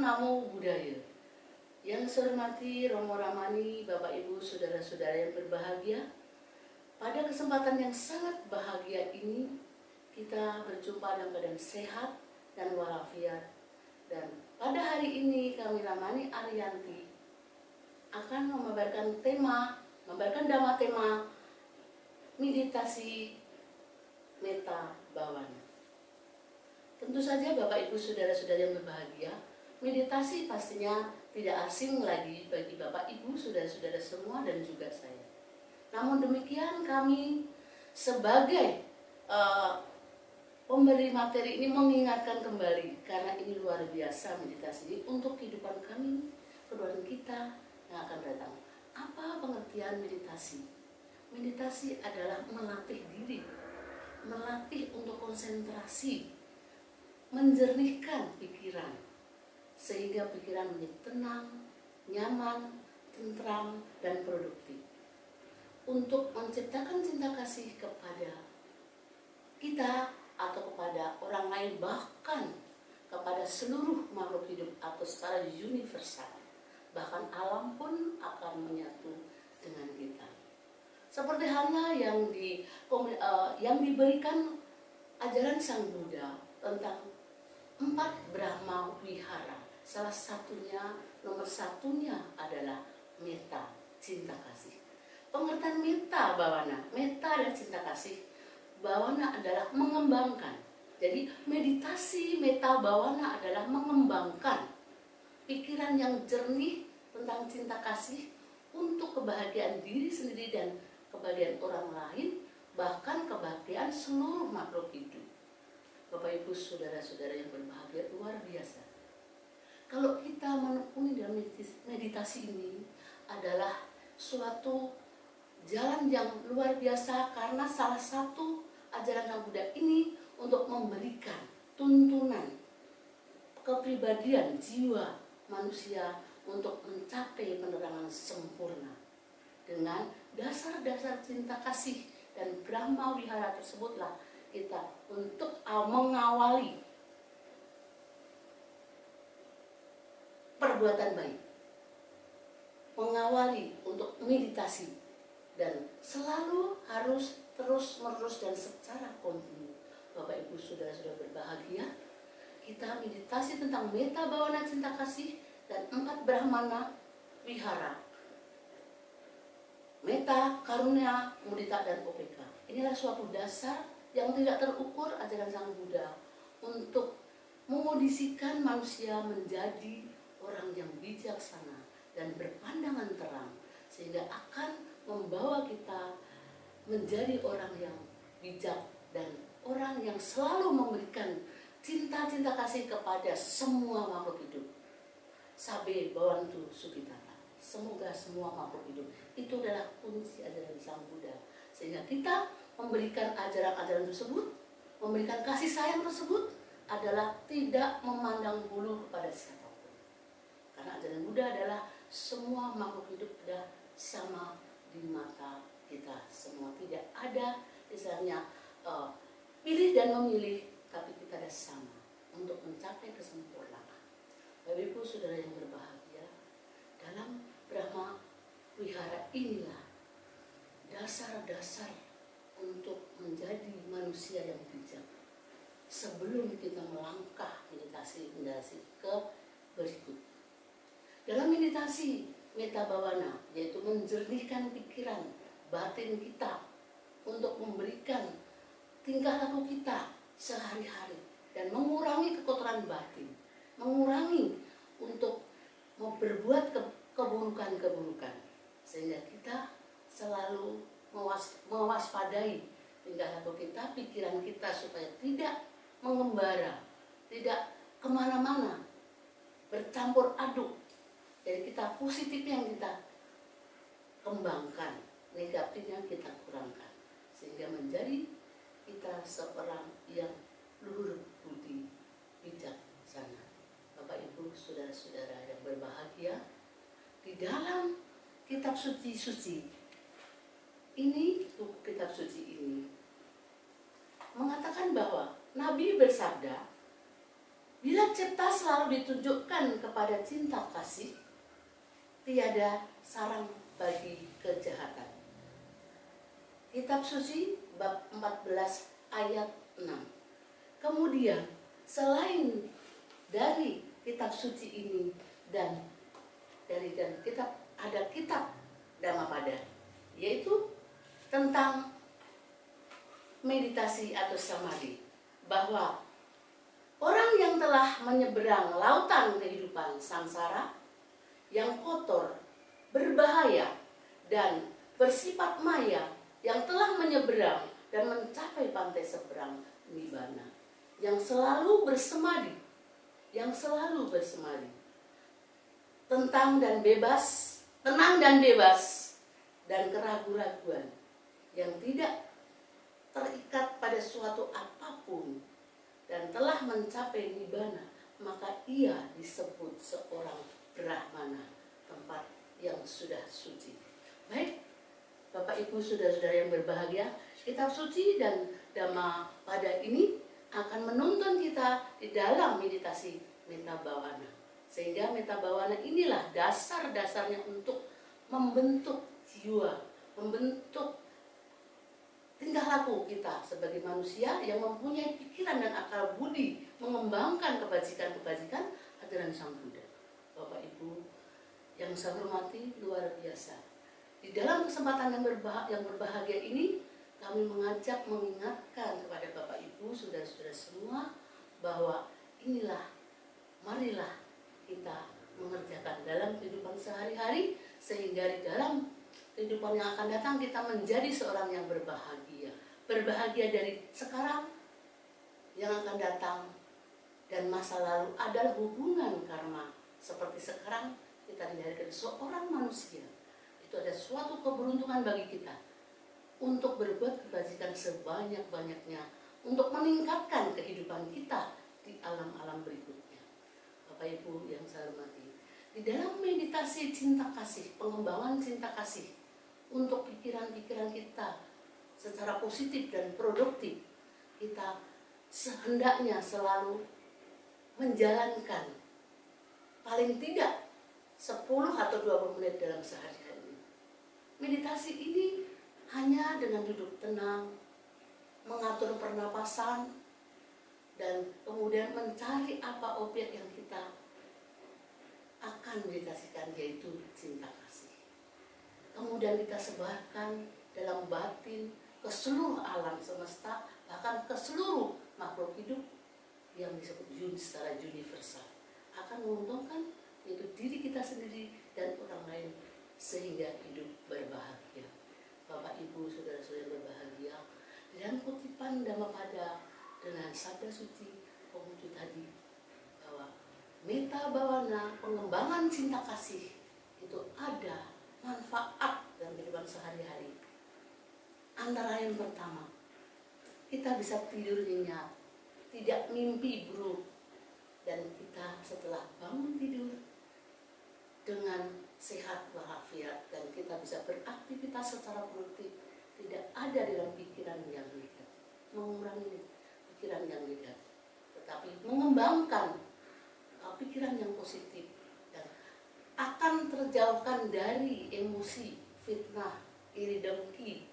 Namo Buddhaya. Yang saya hormati Romo Ramani, Bapak Ibu, saudara-saudara yang berbahagia. Pada kesempatan yang sangat bahagia ini, kita berjumpa dalam keadaan sehat dan walafiat. Dan pada hari ini kami Ramani Ariyanti akan membawakan dhamma tema meditasi Metta Bhavana. Tentu saja Bapak Ibu saudara-saudara yang berbahagia, meditasi pastinya tidak asing lagi bagi Bapak Ibu saudara-saudara semua dan juga saya. Namun demikian kami sebagai pemberi materi ini mengingatkan kembali, karena ini luar biasa meditasi ini untuk kehidupan kami, keluarga kita yang akan datang. Apa pengertian meditasi? Meditasi adalah melatih diri, melatih untuk konsentrasi, menjernihkan pikiran, sehingga pikiran menjadi tenang, nyaman, tentram, dan produktif. Untuk menciptakan cinta kasih kepada kita atau kepada orang lain, bahkan kepada seluruh makhluk hidup atau secara universal. Bahkan alam pun akan menyatu dengan kita. Seperti halnya yang diberikan ajaran Sang Buddha tentang 4 Brahma Wihara. Salah satunya, nomor satunya adalah metta, cinta kasih. Pengertian metta bhavana, metta dan cinta kasih, bhavana adalah mengembangkan. Jadi meditasi metta bhavana adalah mengembangkan pikiran yang jernih tentang cinta kasih untuk kebahagiaan diri sendiri dan kebahagiaan orang lain, bahkan kebahagiaan seluruh makhluk hidup. Bapak Ibu saudara-saudara yang berbahagia, luar biasa. Kalau kita menekuni dalam meditasi ini adalah suatu jalan yang luar biasa, karena salah satu ajaran Sang Buddha ini untuk memberikan tuntunan kepribadian jiwa manusia untuk mencapai penerangan sempurna. Dengan dasar-dasar cinta kasih dan Brahma Wihara tersebutlah kita untuk mengawali perbuatan baik, mengawali untuk meditasi, dan selalu harus terus-menerus dan secara kontinu. Bapak Ibu saudara-saudara berbahagia, kita meditasi tentang metta bhavana cinta kasih dan 4 Brahmana Wihara, metta, karunia, mudita, dan upeka. Inilah suatu dasar yang tidak terukur ajaran Sang Buddha untuk mengondisikan manusia menjadi orang yang bijaksana dan berpandangan terang, sehingga akan membawa kita menjadi orang yang bijak dan orang yang selalu memberikan cinta-cinta kasih kepada semua makhluk hidup. Sabe bawantu sukitata. Semoga semua makhluk hidup. Itu adalah kunci ajaran Sang Buddha. Sehingga kita memberikan ajaran-ajaran tersebut, memberikan kasih sayang tersebut adalah tidak memandang bulu kepada siapapun. Karena ajaran Buddha adalah semua makhluk hidup adalah sama di mata kita semua. Tidak ada misalnya pilih dan memilih, tapi kita ada sama untuk mencapai kesempurnaan. Bapak Ibu saudara yang berbahagia, dalam Brahma Wihara inilah dasar-dasar untuk menjadi manusia yang bijak. Sebelum kita melangkah meditasi ke berikut. Dalam meditasi metta bhavana, yaitu menjernihkan pikiran batin kita untuk memberikan tingkah laku kita sehari-hari dan mengurangi kekotoran batin, mengurangi untuk berbuat keburukan-keburukan, sehingga kita selalu mewaspadai tingkah laku kita, pikiran kita, supaya tidak mengembara, tidak kemana-mana, bercampur aduk. Jadi kita positifnya yang kita kembangkan, negatifnya kita kurangkan, sehingga menjadi kita seorang yang luhur budi, bijaksana. Bapak Ibu saudara-saudara yang berbahagia, di dalam kitab suci-suci ini, kitab suci ini mengatakan bahwa Nabi bersabda, Bila cipta selalu ditunjukkan kepada cinta kasih, tiada sarang bagi kejahatan. Kitab Suci bab 14 ayat 6. Kemudian selain dari kitab suci ini dan kitab, ada kitab Dhammapada, yaitu tentang meditasi atau samadhi, bahwa orang yang telah menyeberang lautan kehidupan samsara yang kotor, berbahaya, dan bersifat maya, yang telah menyeberang dan mencapai pantai seberang nibbana, yang selalu bersemadi, tenang dan bebas dan keraguan-raguan, yang tidak terikat pada suatu apapun dan telah mencapai nibbana, maka ia disebut seorang brahmana, tempat yang sudah suci. Baik, Bapak Ibu saudara-saudara yang berbahagia, kitab suci dan Dhammapada ini akan menuntun kita di dalam meditasi Metta Bhavana. Sehingga Metta Bhavana inilah dasar-dasarnya untuk membentuk jiwa, membentuk tingkah laku kita sebagai manusia yang mempunyai pikiran dan akal budi, mengembangkan kebajikan-kebajikan ajaran Sang Buddha. Bapak Ibu yang saya hormati, luar biasa. Di dalam kesempatan yang berbahagia ini, kami mengingatkan kepada Bapak Ibu, saudara-saudara semua, bahwa marilah kita mengerjakan dalam kehidupan sehari-hari, sehingga di dalam kehidupan yang akan datang kita menjadi seorang yang berbahagia. Berbahagia dari sekarang, yang akan datang, dan masa lalu adalah hubungan karma. Seperti sekarang kita dijadikan seorang manusia. Itu ada suatu keberuntungan bagi kita untuk berbuat kebajikan sebanyak-banyaknya, untuk meningkatkan kehidupan kita di alam-alam berikutnya. Bapak Ibu yang saya hormati, di dalam meditasi cinta kasih, pengembangan cinta kasih untuk pikiran-pikiran kita secara positif dan produktif, kita sehendaknya selalu menjalankan paling tidak 10 atau 20 menit dalam sehari-hari. Meditasi ini hanya dengan duduk tenang, mengatur pernapasan, dan kemudian mencari apa objek yang kita akan meditasikan, yaitu cinta kasih. Kemudian kita sebarkan dalam batin ke seluruh alam semesta, bahkan ke seluruh makhluk hidup yang disebut secara universal. Akan menguntungkan yaitu diri kita sendiri dan orang lain, sehingga hidup berbahagia. Bapak Ibu saudara-saudara yang berbahagia, dalam kutipan Dhammapada dengan sabda suci Konghucu tadi, bahwa Metta Bhavana, pengembangan cinta kasih, itu ada manfaat dalam kehidupan sehari-hari. Antara yang pertama, kita bisa tidur nyenyak, tidak mimpi buruk, dan kita setelah bangun tidur dengan sehat walafiat, dan kita bisa beraktivitas secara produktif, tidak ada dalam pikiran yang negatif, mengurangi pikiran yang negatif, tetapi mengembangkan pikiran yang positif, dan akan terjauhkan dari emosi, fitnah, iri dengki,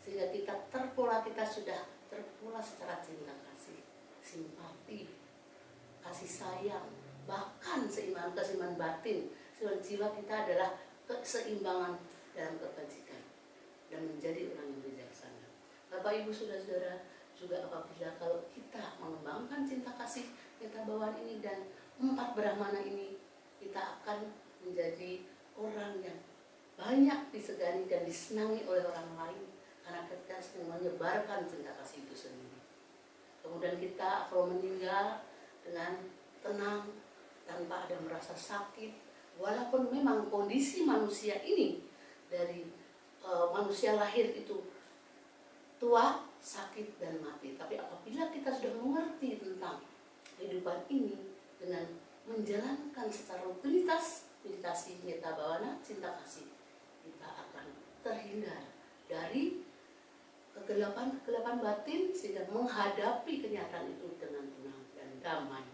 sehingga kita sudah terpola secara cinta kasih, simpati, kasih sayang, bahkan keseimbangan batin. Jiwa kita adalah keseimbangan dalam kebajikan dan menjadi orang yang bijaksana. Bapak Ibu saudara-saudara, juga apabila kalau kita mengembangkan cinta kasih Metta Bhavana ini dan 4 brahmana ini, kita akan menjadi orang yang banyak disegani dan disenangi oleh orang lain, karena kita sedang menyebarkan cinta kasih itu sendiri. Kemudian kita kalau meninggal dengan tenang, tanpa ada merasa sakit. Walaupun memang kondisi manusia ini dari manusia lahir itu tua, sakit, dan mati, tapi apabila kita sudah mengerti tentang kehidupan ini dengan menjalankan secara rutinitas meditasi Metta Bhavana, cinta kasih, kita akan terhindar dari kegelapan batin, sehingga menghadapi kenyataan itu dengan tenang dan damai.